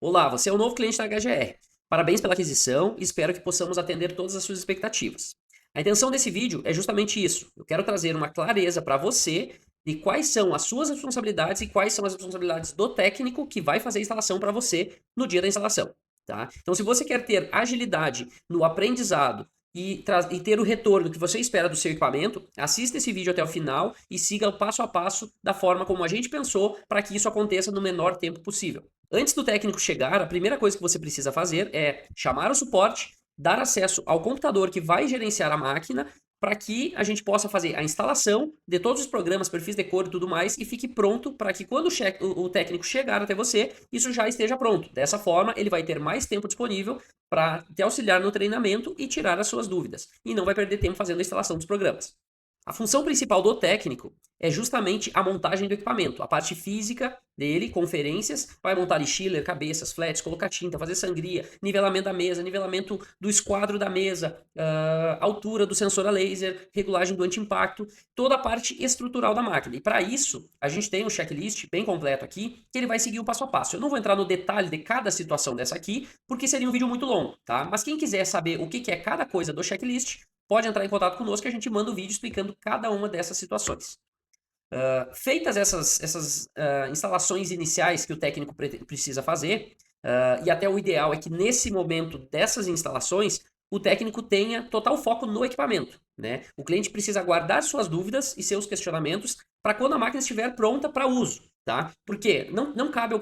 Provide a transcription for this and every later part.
Olá, você é o novo cliente da HGR. Parabéns pela aquisição e espero que possamos atender todas as suas expectativas. A intenção desse vídeo é justamente isso. Eu quero trazer uma clareza para você de quais são as suas responsabilidades e quais são as responsabilidades do técnico que vai fazer a instalação para você no dia da instalação, tá? Então, se você quer ter agilidade no aprendizado e ter o retorno que você espera do seu equipamento, assista esse vídeo até o final e siga o passo a passo da forma como a gente pensou para que isso aconteça no menor tempo possível. Antes do técnico chegar, a primeira coisa que você precisa fazer é chamar o suporte, dar acesso ao computador que vai gerenciar a máquina, para que a gente possa fazer a instalação de todos os programas, perfis de cor e tudo mais, e fique pronto para que quando o técnico chegar até você, isso já esteja pronto. Dessa forma, ele vai ter mais tempo disponível para te auxiliar no treinamento e tirar as suas dúvidas, e não vai perder tempo fazendo a instalação dos programas. A função principal do técnico é justamente a montagem do equipamento, a parte física dele, conferências, vai montar lixiller, cabeças, flats, colocar tinta, fazer sangria, nivelamento da mesa, nivelamento do esquadro da mesa, altura do sensor a laser, regulagem do anti-impacto, toda a parte estrutural da máquina. E para isso, a gente tem um checklist bem completo aqui, que ele vai seguir o passo a passo. Eu não vou entrar no detalhe de cada situação dessa aqui, porque seria um vídeo muito longo, tá? Mas quem quiser saber o que é cada coisa do checklist, pode entrar em contato conosco que a gente manda o vídeo explicando cada uma dessas situações. Feitas essas instalações iniciais que o técnico precisa fazer, e até o ideal é que nesse momento dessas instalações, o técnico tenha total foco no equipamento. Né? O cliente precisa guardar suas dúvidas e seus questionamentos para quando a máquina estiver pronta para uso. Tá? Porque não cabe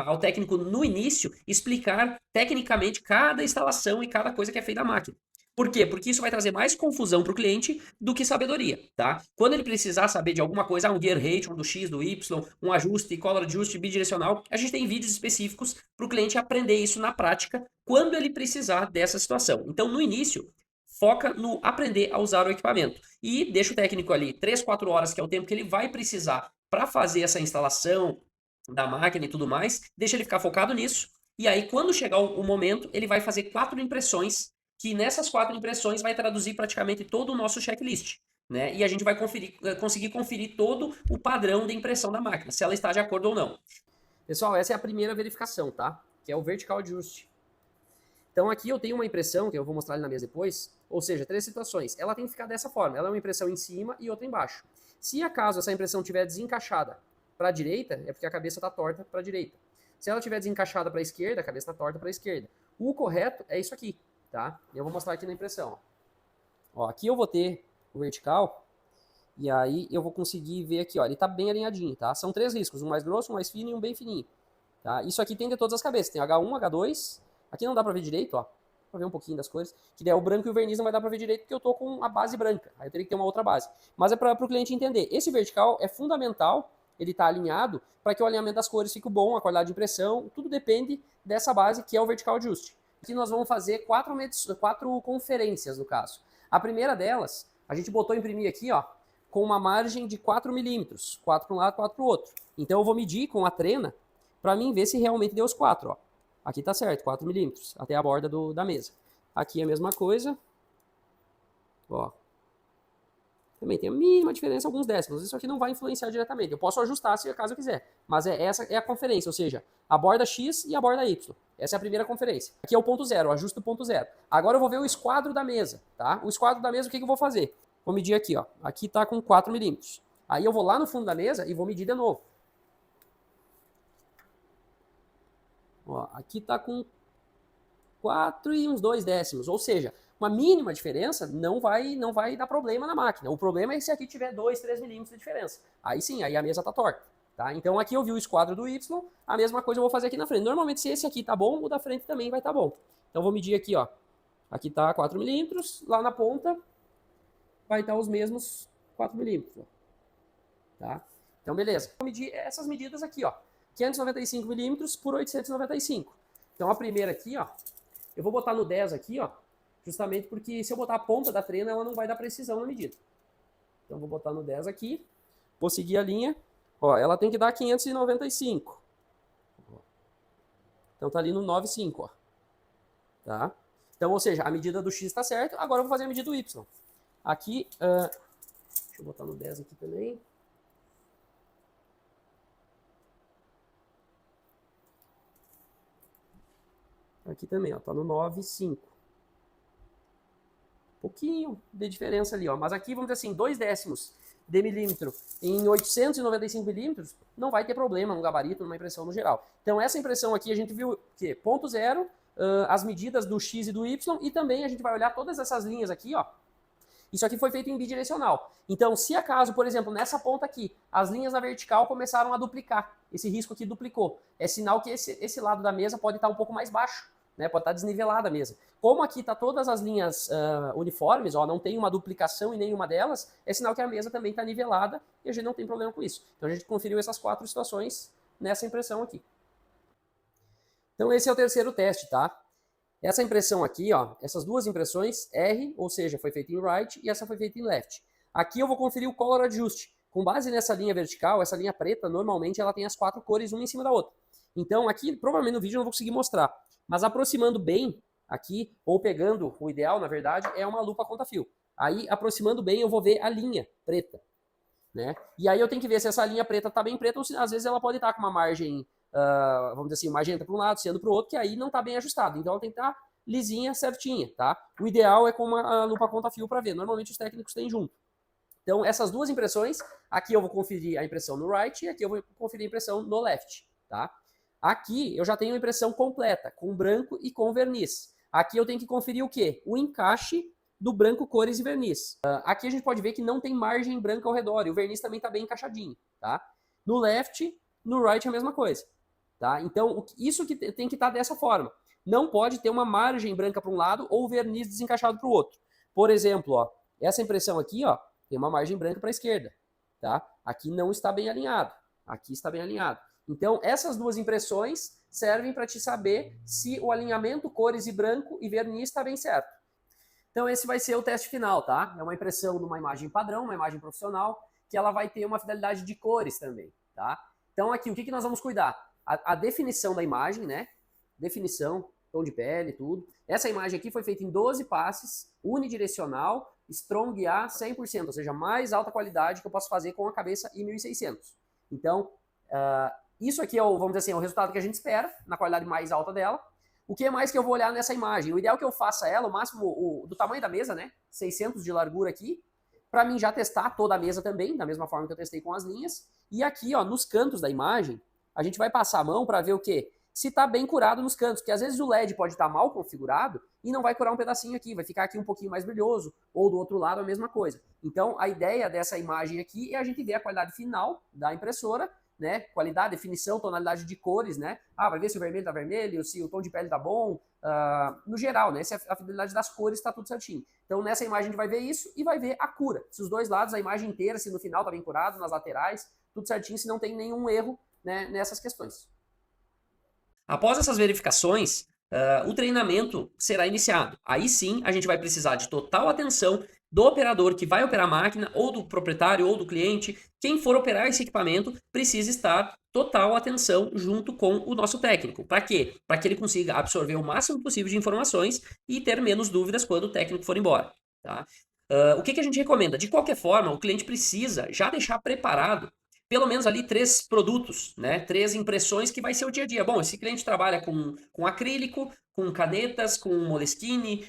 ao técnico no início explicar tecnicamente cada instalação e cada coisa que é feita da máquina. Por quê? Porque isso vai trazer mais confusão para o cliente do que sabedoria, tá? Quando ele precisar saber de alguma coisa, um gear rate, um do X, do Y, um ajuste, color adjust, bidirecional, a gente tem vídeos específicos para o cliente aprender isso na prática quando ele precisar dessa situação. Então, no início, foca no aprender a usar o equipamento e deixa o técnico ali 3, 4 horas, que é o tempo que ele vai precisar para fazer essa instalação da máquina e tudo mais, deixa ele ficar focado nisso. E aí, quando chegar o momento, ele vai fazer 4 impressões que nessas 4 impressões vai traduzir praticamente todo o nosso checklist. Né? E a gente vai conseguir conferir todo o padrão de impressão da máquina, se ela está de acordo ou não. Pessoal, essa é a primeira verificação, tá? Que é o vertical adjust. Então aqui eu tenho uma impressão, que eu vou mostrar ali na mesa depois, ou seja, 3 situações. Ela tem que ficar dessa forma, ela é uma impressão em cima e outra embaixo. Se acaso essa impressão estiver desencaixada para a direita, é porque a cabeça está torta para a direita. Se ela estiver desencaixada para a esquerda, a cabeça está torta para a esquerda. O correto é isso aqui, tá? Eu vou mostrar aqui na impressão. Ó, aqui eu vou ter o vertical, e aí eu vou conseguir ver aqui, ó, ele tá bem alinhadinho, tá? São 3 riscos, um mais grosso, um mais fino e um bem fininho, tá? Isso aqui tem de todas as cabeças, tem H1, H2, aqui não dá pra ver direito, ó, pra ver um pouquinho das cores, que daí o branco e o verniz não vai dar pra ver direito porque eu tô com a base branca, aí eu teria que ter uma outra base. Mas é para o cliente entender, esse vertical é fundamental, ele tá alinhado, para que o alinhamento das cores fique bom, a qualidade de impressão, tudo depende dessa base que é o vertical ajuste. Aqui nós vamos fazer 4 conferências, no caso. A primeira delas, a gente botou imprimir aqui, ó, com uma margem de 4 milímetros, 4 para um lado, 4 para o outro. Então eu vou medir com a trena para mim ver se realmente deu os 4, ó. Aqui tá certo, 4 milímetros, até a borda da mesa. Aqui é a mesma coisa, ó. Também tem a mínima diferença, alguns décimos. Isso aqui não vai influenciar diretamente. Eu posso ajustar se caso eu quiser. Mas essa é a conferência, ou seja, a borda X e a borda Y. Essa é a primeira conferência. Aqui é o ponto zero, o ajuste do ponto zero. Agora eu vou ver o esquadro da mesa, tá? O esquadro da mesa, o que eu vou fazer? Vou medir aqui, ó. Aqui tá com 4 milímetros. Aí eu vou lá no fundo da mesa e vou medir de novo. Ó, aqui tá com 4 e uns 2 décimos. Ou seja, uma mínima diferença não vai dar problema na máquina. O problema é se aqui tiver 2, 3 milímetros de diferença. Aí sim, aí a mesa tá torta. Tá? Então aqui eu vi o esquadro do Y, a mesma coisa eu vou fazer aqui na frente. Normalmente se esse aqui tá bom, o da frente também vai tá bom. Então eu vou medir aqui, ó. Aqui tá 4 milímetros, lá na ponta vai estar os mesmos 4 milímetros. Tá? Então beleza. Vou medir essas medidas aqui, ó. 595 milímetros por 895. Então a primeira aqui, ó, eu vou botar no 10 aqui, ó, justamente porque se eu botar a ponta da trena, ela não vai dar precisão na medida. Então vou botar no 10 aqui, vou seguir a linha, ó, ela tem que dar 595. Então tá ali no 95, ó. Tá? Então, ou seja, a medida do X está certa, agora eu vou fazer a medida do Y. Aqui, deixa eu botar no 10 aqui também. Aqui também, ó, tá no 9,5. Pouquinho de diferença ali, ó. Mas aqui, vamos dizer assim, 2 décimos de milímetro em 895 milímetros, não vai ter problema no gabarito, numa impressão no geral. Então, essa impressão aqui, a gente viu que ponto zero, as medidas do X e do Y, e também a gente vai olhar todas essas linhas aqui, ó. Isso aqui foi feito em bidirecional. Então, se acaso, por exemplo, nessa ponta aqui, as linhas na vertical começaram a duplicar, esse risco aqui duplicou, é sinal que esse lado da mesa pode estar um pouco mais baixo, né? Pode estar desnivelada a mesa. Como aqui está todas as linhas uniformes, ó, não tem uma duplicação em nenhuma delas, é sinal que a mesa também está nivelada e a gente não tem problema com isso. Então a gente conferiu essas 4 situações nessa impressão aqui. Então esse é o terceiro teste, tá? Essa impressão aqui, ó, essas duas impressões, R, ou seja, foi feita em right, e essa foi feita em left. Aqui eu vou conferir o color adjust. Com base nessa linha vertical, essa linha preta, normalmente ela tem as 4 cores uma em cima da outra. Então aqui, provavelmente no vídeo eu não vou conseguir mostrar, mas aproximando bem aqui, ou pegando, o ideal na verdade, é uma lupa conta-fio. Aí, aproximando bem, eu vou ver a linha preta, né? E aí eu tenho que ver se essa linha preta está bem preta, ou se às vezes ela pode estar com uma margem, vamos dizer assim, magenta para um lado, sendo para o outro, que aí não está bem ajustado. Então ela tem que estar lisinha, certinha, tá? O ideal é com uma lupa conta-fio para ver. Normalmente os técnicos têm junto. Então essas duas impressões, aqui eu vou conferir a impressão no right e aqui eu vou conferir a impressão no left, tá? Aqui eu já tenho a impressão completa, com branco e com verniz. Aqui eu tenho que conferir o quê? O encaixe do branco, cores e verniz. Aqui a gente pode ver que não tem margem branca ao redor, e o verniz também está bem encaixadinho, tá? No left, no right é a mesma coisa, tá? Então, isso que tem que estar dessa forma. Não pode ter uma margem branca para um lado ou verniz desencaixado para o outro. Por exemplo, ó, essa impressão aqui, ó, tem uma margem branca para a esquerda, tá? Aqui não está bem alinhado, aqui está bem alinhado. Então, essas duas impressões servem para te saber se o alinhamento cores e branco e verniz está bem certo. Então, esse vai ser o teste final, tá? É uma impressão de uma imagem padrão, uma imagem profissional, que ela vai ter uma fidelidade de cores também, tá? Então, aqui, o que nós vamos cuidar? A definição da imagem, né? Definição, tom de pele, tudo. Essa imagem aqui foi feita em 12 passes, unidirecional, Strong A 100%, ou seja, mais alta qualidade que eu posso fazer com a cabeça I1600. Então, isso aqui é o, vamos dizer assim, é o resultado que a gente espera, na qualidade mais alta dela. O que mais que eu vou olhar nessa imagem? O ideal é que eu faça ela, o máximo do tamanho da mesa, né? 600 de largura aqui, para mim já testar toda a mesa também, da mesma forma que eu testei com as linhas. E aqui, ó, nos cantos da imagem, a gente vai passar a mão para ver o quê? Se está bem curado nos cantos, porque às vezes o LED pode estar mal configurado e não vai curar um pedacinho aqui, vai ficar aqui um pouquinho mais brilhoso, ou do outro lado a mesma coisa. Então, a ideia dessa imagem aqui é a gente ver a qualidade final da impressora, né? Qualidade, definição, tonalidade de cores, né? Vai ver se o vermelho tá vermelho, se o tom de pele tá bom, no geral, né? Se a fidelidade das cores tá tudo certinho. Então, nessa imagem a gente vai ver isso e vai ver a cura. Se os dois lados, a imagem inteira, se no final tá bem curado, nas laterais, tudo certinho, se não tem nenhum erro, né, nessas questões. Após essas verificações, o treinamento será iniciado. Aí sim, a gente vai precisar de total atenção do operador que vai operar a máquina, ou do proprietário, ou do cliente. Quem for operar esse equipamento precisa estar total atenção junto com o nosso técnico. Para quê? Para que ele consiga absorver o máximo possível de informações e ter menos dúvidas quando o técnico for embora. Tá? O que a gente recomenda? De qualquer forma, o cliente precisa já deixar preparado pelo menos ali 3 produtos, né? 3 impressões que vai ser o dia a dia. Bom, esse cliente trabalha com acrílico, com canetas, com Moleskine,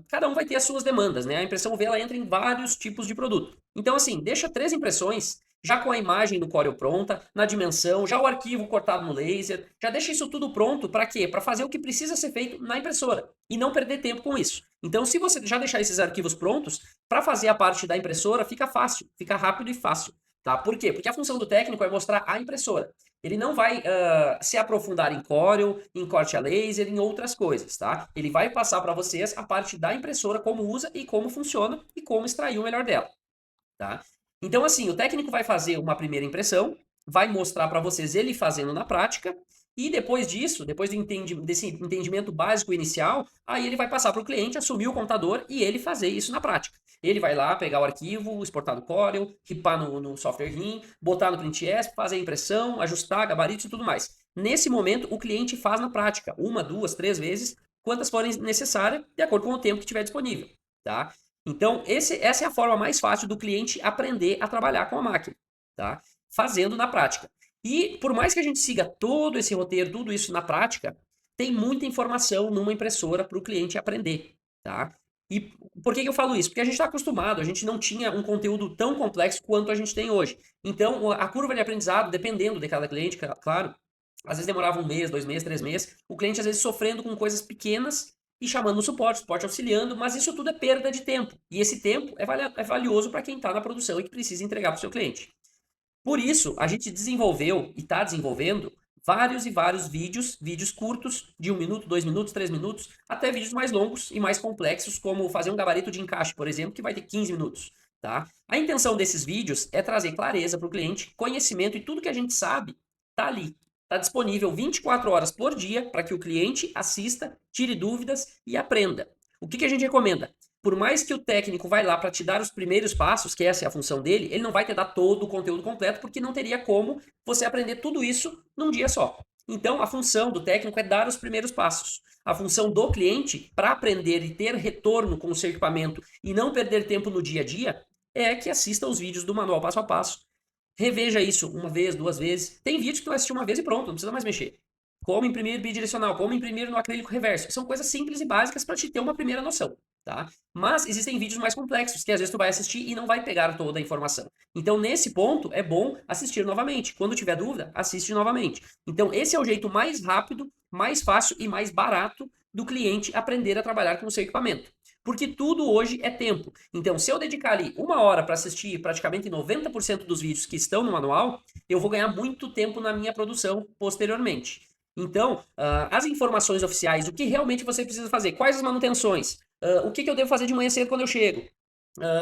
cada um vai ter as suas demandas, né? A impressão UV ela entra em vários tipos de produto. Então, assim, deixa 3 impressões, já com a imagem do Corel pronta, na dimensão, já o arquivo cortado no laser, já deixa isso tudo pronto para quê? Para fazer o que precisa ser feito na impressora e não perder tempo com isso. Então, se você já deixar esses arquivos prontos, para fazer a parte da impressora fica fácil, fica rápido e fácil. Tá? Por quê? Porque a função do técnico é mostrar a impressora. Ele não vai se aprofundar em Corel, em corte a laser, em outras coisas, tá? Ele vai passar para vocês a parte da impressora, como usa e como funciona e como extrair o melhor dela, tá? Então, assim, o técnico vai fazer uma primeira impressão, vai mostrar para vocês ele fazendo na prática, e depois disso, depois desse entendimento básico inicial, aí ele vai passar para o cliente, assumir o computador e ele fazer isso na prática. Ele vai lá pegar o arquivo, exportar no Corel, ripar no software RIM, botar no PrintEsp, fazer a impressão, ajustar gabaritos e tudo mais. Nesse momento, o cliente faz na prática, 1, 2, 3 vezes, quantas forem necessárias, de acordo com o tempo que tiver disponível, tá? Então, essa é a forma mais fácil do cliente aprender a trabalhar com a máquina, tá? Fazendo na prática. E por mais que a gente siga todo esse roteiro, tudo isso na prática, tem muita informação numa impressora para o cliente aprender, tá? E por que que eu falo isso? Porque a gente está acostumado, a gente não tinha um conteúdo tão complexo quanto a gente tem hoje. Então, a curva de aprendizado, dependendo de cada cliente, claro, às vezes demorava 1 mês, 2 meses, 3 meses, o cliente às vezes sofrendo com coisas pequenas e chamando o suporte auxiliando, mas isso tudo é perda de tempo. E esse tempo é valioso para quem está na produção e que precisa entregar para o seu cliente. Por isso, a gente desenvolveu e está desenvolvendo vários e vários vídeos curtos, de 1 minuto, 2 minutos, 3 minutos, até vídeos mais longos e mais complexos, como fazer um gabarito de encaixe, por exemplo, que vai ter 15 minutos. Tá? A intenção desses vídeos é trazer clareza para o cliente, conhecimento e tudo que a gente sabe está ali. Está disponível 24 horas por dia para que o cliente assista, tire dúvidas e aprenda. O que a gente recomenda? Por mais que o técnico vai lá para te dar os primeiros passos, que essa é a função dele, ele não vai te dar todo o conteúdo completo, porque não teria como você aprender tudo isso num dia só. Então, a função do técnico é dar os primeiros passos. A função do cliente, para aprender e ter retorno com o seu equipamento e não perder tempo no dia a dia, é que assista os vídeos do manual passo a passo. Reveja isso 1 vez, 2 vezes. Tem vídeo que tu vai assistir 1 vez e pronto, não precisa mais mexer. Como imprimir bidirecional, como imprimir no acrílico reverso. São coisas simples e básicas para te ter uma primeira noção, tá? Mas existem vídeos mais complexos que às vezes tu vai assistir e não vai pegar toda a informação. Então, nesse ponto, é bom assistir novamente. Quando tiver dúvida, assiste novamente. Então, esse é o jeito mais rápido, mais fácil e mais barato do cliente aprender a trabalhar com o seu equipamento. Porque tudo hoje é tempo. Então, se eu dedicar ali 1 hora para assistir praticamente 90% dos vídeos que estão no manual, eu vou ganhar muito tempo na minha produção posteriormente. Então, as informações oficiais, o que realmente você precisa fazer, quais as manutenções, o que eu devo fazer de manhã cedo quando eu chego,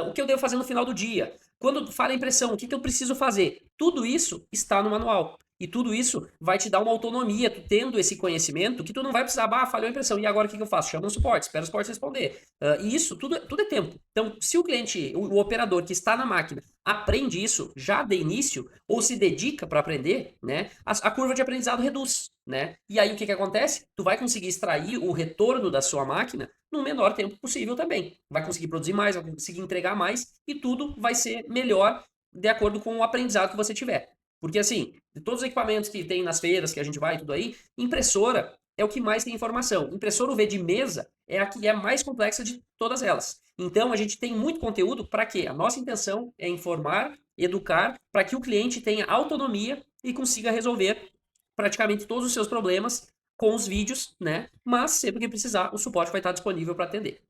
o que eu devo fazer no final do dia, quando falha a impressão, o que eu preciso fazer, tudo isso está no manual. E tudo isso vai te dar uma autonomia, tu tendo esse conhecimento, que tu não vai precisar, falhou a impressão, e agora o que eu faço? Chama o suporte, espera o suporte responder. E isso tudo é tempo. Então, se o cliente, o operador que está na máquina, aprende isso já de início, ou se dedica para aprender, né, a curva de aprendizado reduz, né? E aí o que acontece? Tu vai conseguir extrair o retorno da sua máquina no menor tempo possível também. Vai conseguir produzir mais, vai conseguir entregar mais, e tudo vai ser melhor de acordo com o aprendizado que você tiver. Porque assim, de todos os equipamentos que tem nas feiras que a gente vai e tudo aí, impressora é o que mais tem informação. Impressora UV de mesa é a que é mais complexa de todas elas. Então a gente tem muito conteúdo para quê? A nossa intenção é informar, educar, para que o cliente tenha autonomia e consiga resolver praticamente todos os seus problemas com os vídeos, né? Mas sempre que precisar, o suporte vai estar disponível para atender.